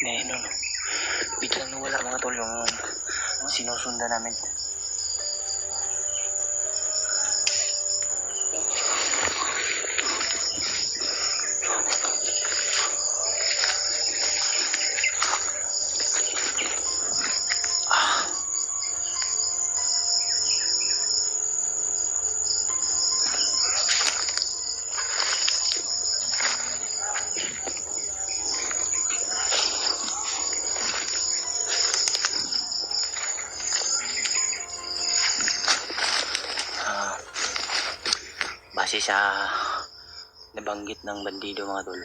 Ngayon, no, biglang nawala mga tol yung sinusundan namin. Base sa nabanggit ng bandido mga tol,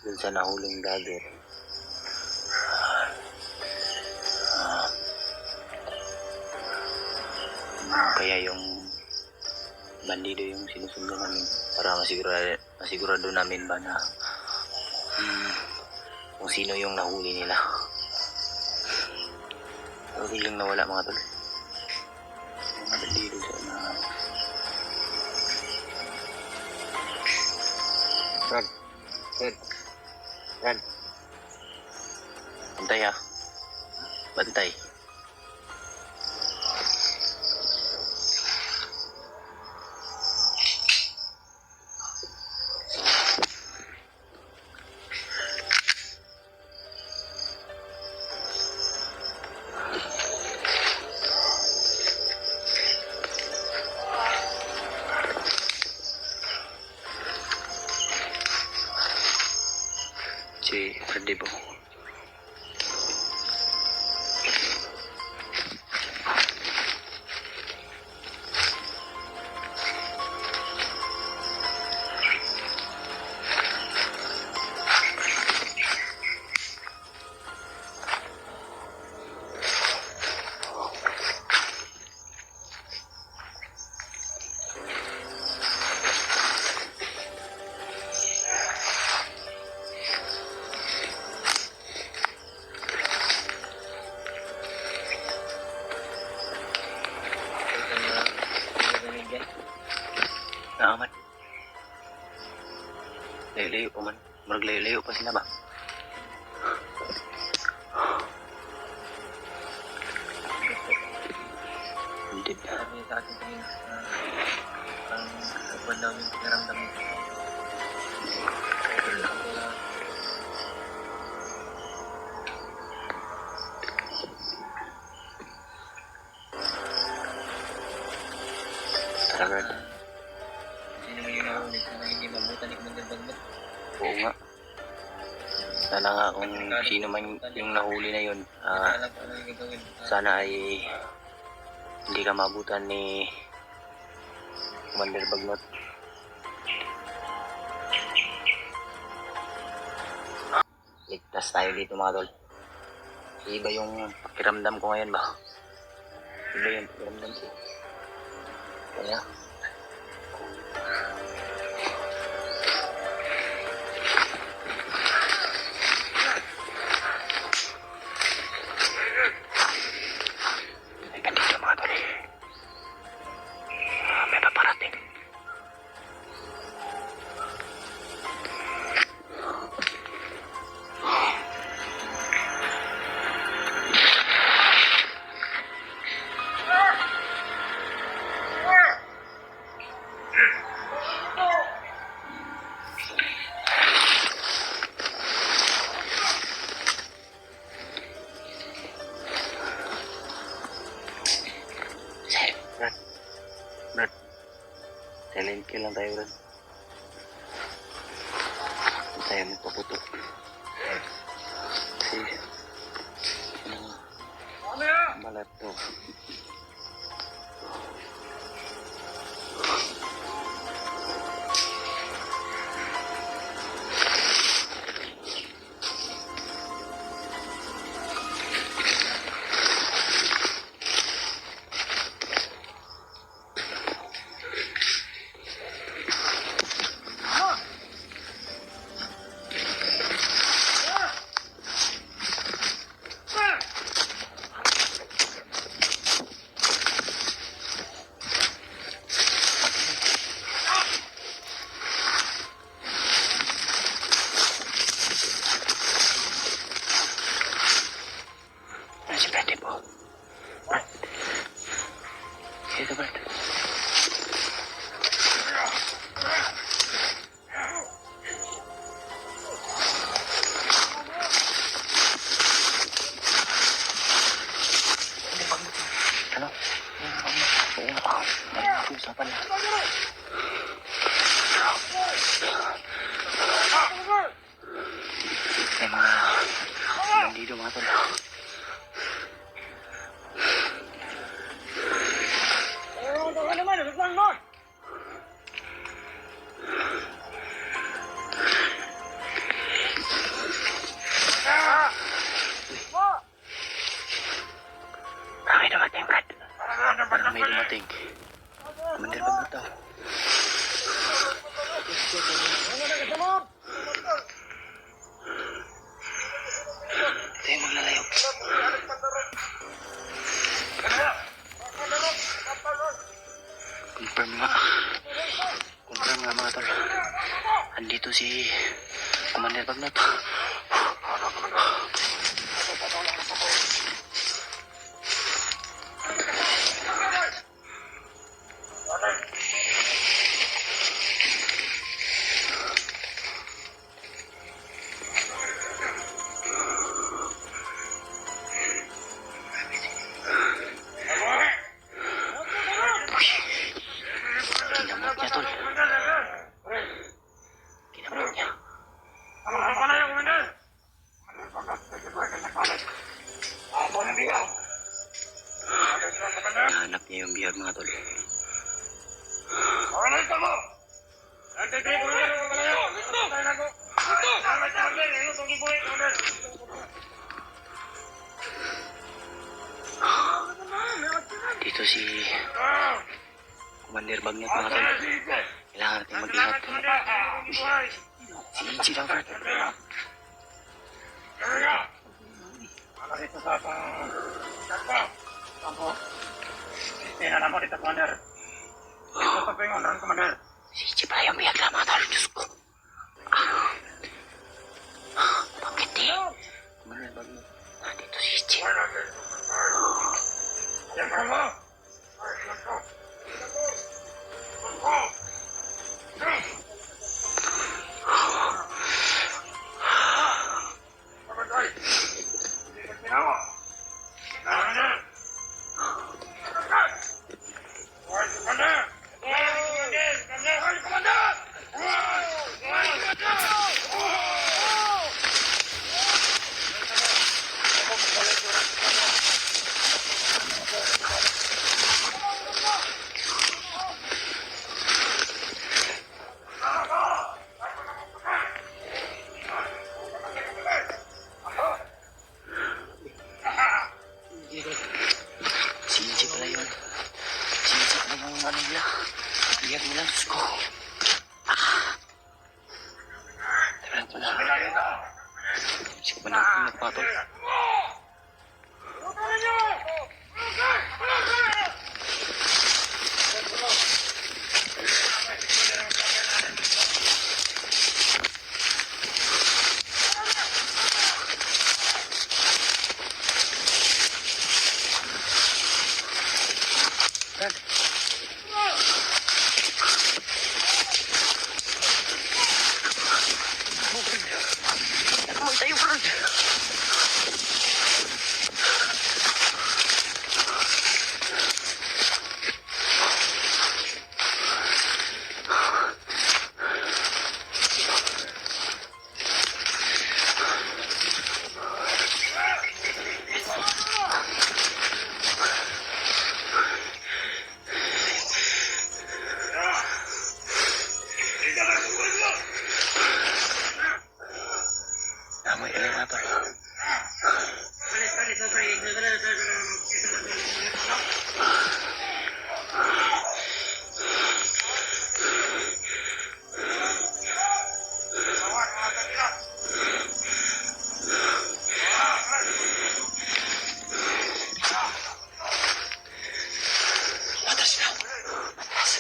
dun sa nahuling dagger, kaya yung bandido yung sinusundan namin para masigurado namin ba na kung sino yung nahuli nila. So biglang nawala mga tol mga bandido sa Run. Bantay ha. Bantay. Si Freddy po. Man. Layo-layo pa man. Marag-layo-layo pa sila ba? Hindi. Sabi sa atin rin, ang kapag namin pinaramdam mo. Tara, oo nga. Sana nga kung sino man yung nahuli na yun, sana ay hindi ka maabutan ni Commander Bagnot. Ligtas tayo dito mga tol. Iba yung pakiramdam ko ngayon ba? Iba yung pakiramdam ko. Kaya Brad, silent kill lang tayo, Brad. Huwag tayo magpaputo. Kasi balat to. video mga tol. May dumating, Brad. May dumating. Mandir ba ito? Ito yung maglalayo. Confirm nga mga tol. Andito si Commander Bagnot. Kinamot niya tol. Kinamot niya. Nahanap niya yung bihag mga tol. Dito si Commander Bagnot mga tol. Kailangan natin mag-ingat. Si Inchi lang, Brad. Si Inchi pala yung bihag lang mga tol. Diyos ko. Bakit eh? Commander Bagnot. Dito si Inchi. Si Inchi pala yun. Si Inchi pala yung ano nila. Bihag nila. Diyos ko. Tara pala. Si Commander Bagnot mga tol. Brad. Nakamay tayo, Brad. Amoy ka lang nga tol. Matras na. Matras.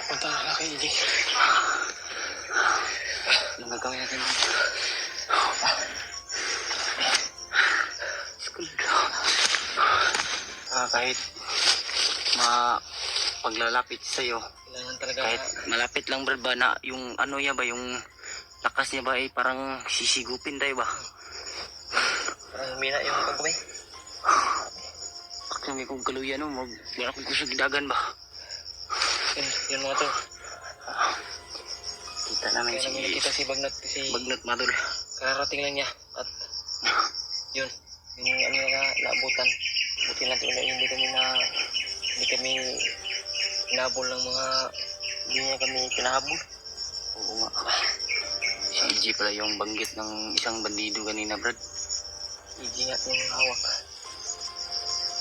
Punta na lang kay Ili. Anong gagawin natin? Kahit paglalapit sa'yo, kahit malapit lang Brad ba na yung ano niya ba, yung lakas niya ba ay parang sisigupin tayo ba? Parang humina yung pagkamay. Kami kong kaluyan mo, meron akong kusog dagan ba? Yun mga to. Kita namin Kaya namin nakita si Bagnot Bagnot madol. kararating lang niya at Yun. Yung ano na naabutan. Buti lang talaga hindi kami hinabol ng mga hindi niya kami pinahabol. Oo nga. Si EJ pala yung banggit ng isang bandido kanina, Brad. Hindi nga yung hawak.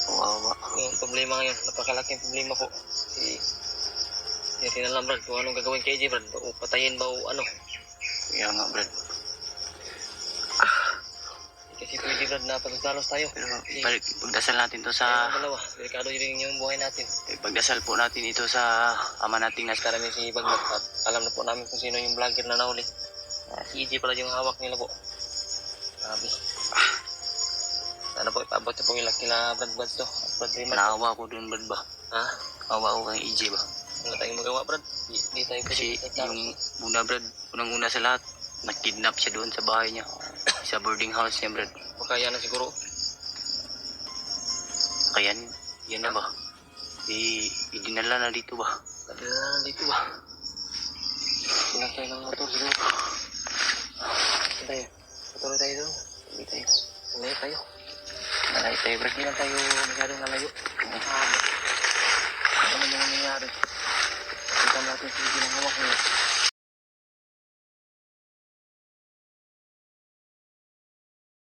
Kawawa. Yung problema ngayon, napakalaking problema po. Hindi natin alam, Brad, kung anong gagawin kay EJ, Brad. O patayin ba o ano. Kaya nga, Brad. Kasi pwede, Brad, na pagdalos tayo. Pero pagdasal natin to sa... Dalawa, delikado rin yung buhay natin. Pagdasal po natin ito sa ama nating nasa Karami si Baglot at alam na po namin kung sino yung vlogger na nahuli. Si EJ pala yung hawak nila po. Grabe. Sana po ipabot na po yung laki na Brad Buds to. Brad Raymond. Naawa ko dun, Brad ba? Ha? Naawa ko kang EJ ba? Wala tayong magawa, Brad. Di tayo Kasi pwede. yung una, Brad, unang-una sa lahat, nakidnap siya doon sa bahay niya. Sa boarding house niya, Brad. Makaya na siguro. Kaya yan na ba? Idinala na dito ba? Kadala na dito ba? Sinakay ng motor siguro. Saan tayo? Patuloy tayo doon. Hindi tayo. Ulit tayo. Nalay tayo, Brad. Hindi lang tayo masyadong nalayo. Ano naman yung nangyari? Kita natin si EJ ng hawak niya.